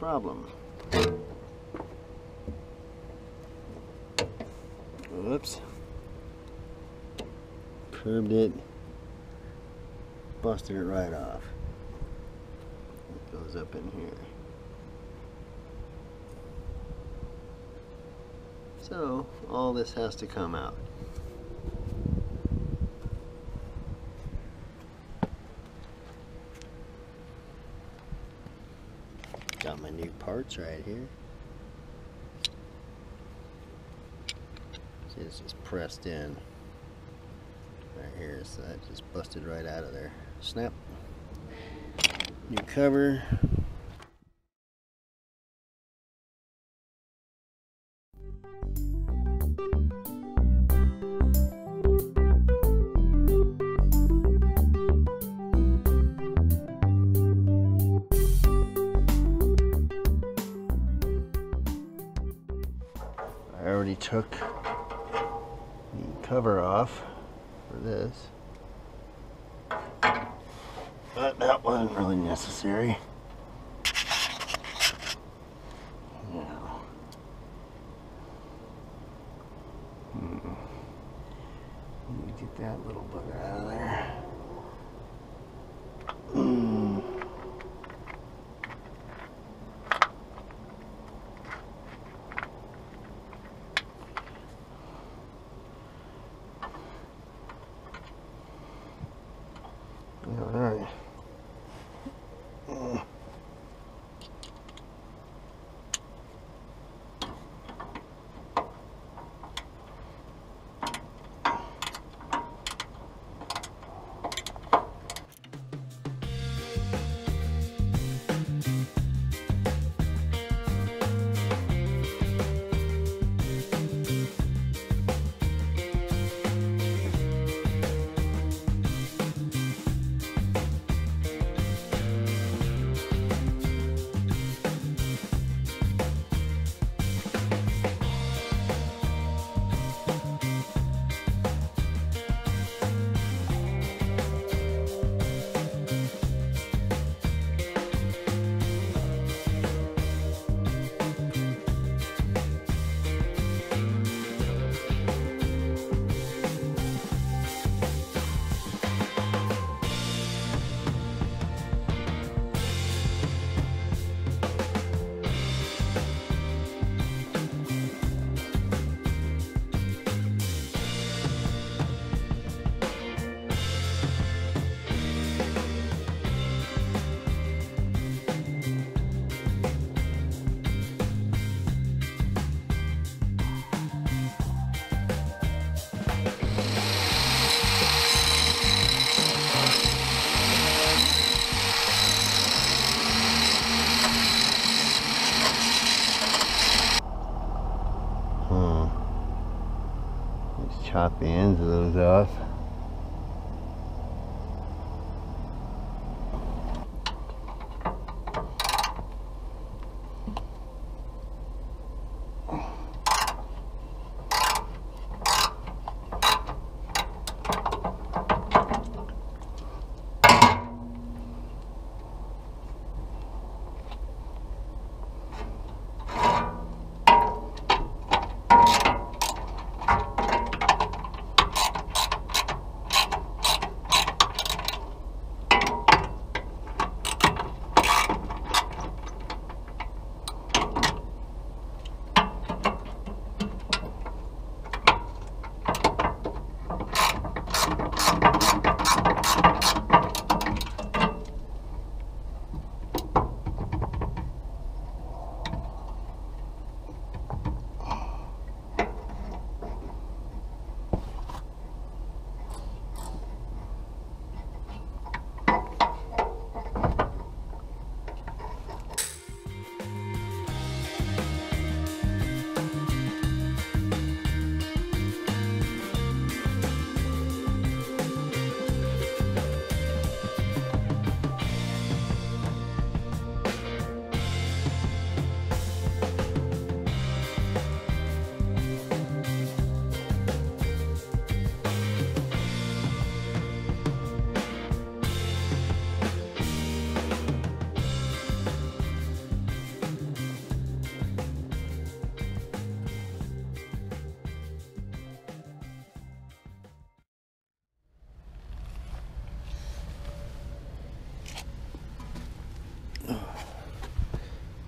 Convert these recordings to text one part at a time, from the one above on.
problem. Whoops. Curved it. Busted it right off. It goes up in here. So all this has to come out. Got my new parts right here. See, it's just pressed in right here, so that just busted right out of there. Snap. New cover. I already took the cover off for this, but that wasn't really necessary. Now, let me get that little bugger out of there. Alright. Let's chop the ends of those off.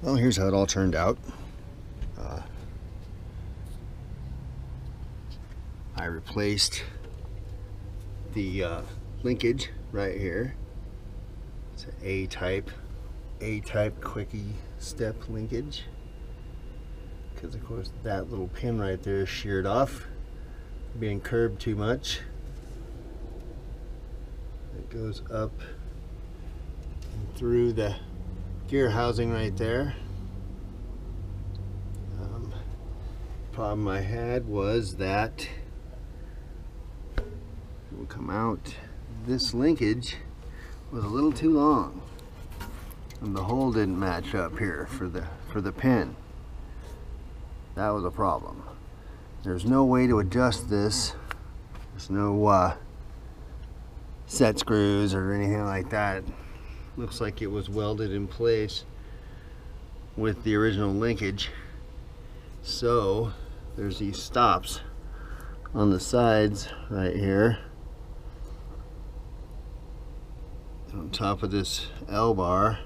Well, here's how it all turned out. I replaced the linkage right here. It's an A-type Kwikee step linkage, because of course that little pin right there is sheared off, being curved too much. It goes up and through the gear housing right there. Problem I had was that it would come out. This linkage was a little too long, and the hole didn't match up here for the pin. That was a problem. There's no way to adjust this. There's no set screws or anything like that. Looks like it was welded in place with the original linkage. So there's these stops on the sides right here on top of this L bar.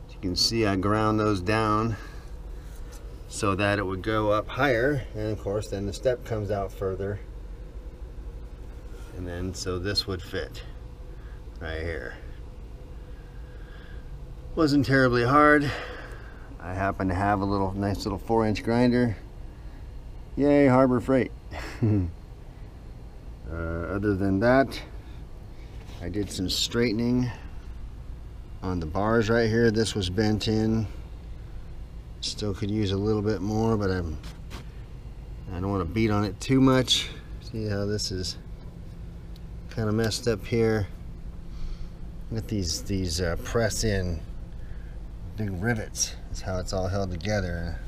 As you can see, I ground those down so that it would go up higher, and of course then the step comes out further, and then so this would fit right here. Wasn't terribly hard. I happen to have a nice little 4-inch grinder. Yay, Harbor Freight. Other than that, I did some straightening on the bars right here. This was bent in. Still could use a little bit more, but I don't want to beat on it too much. See how this is kind of messed up here. With these press-in big rivets. That's how it's all held together.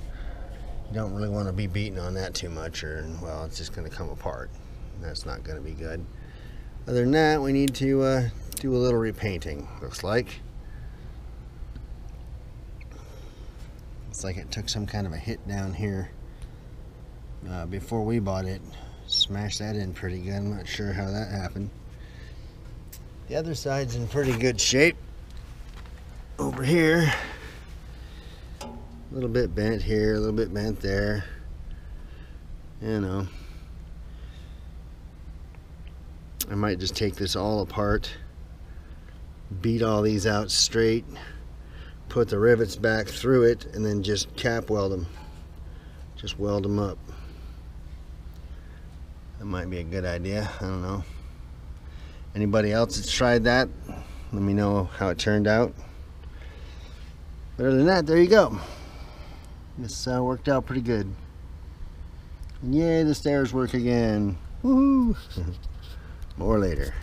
You don't really want to be beating on that too much, or well, it's just going to come apart. That's not going to be good. Other than that, we need to do a little repainting. Looks like it took some kind of a hit down here before we bought it. Smashed that in pretty good. I'm not sure how that happened. The other side's in pretty good shape. Over here, a little bit bent here, a little bit bent there. You know, I might just take this all apart, beat all these out straight, put the rivets back through it, and then just cap weld them. Just weld them up. That might be a good idea. I don't know. Anybody else that's tried that, let me know how it turned out. But other than that, there you go. This worked out pretty good. And yay, the stairs work again. Woohoo! More later.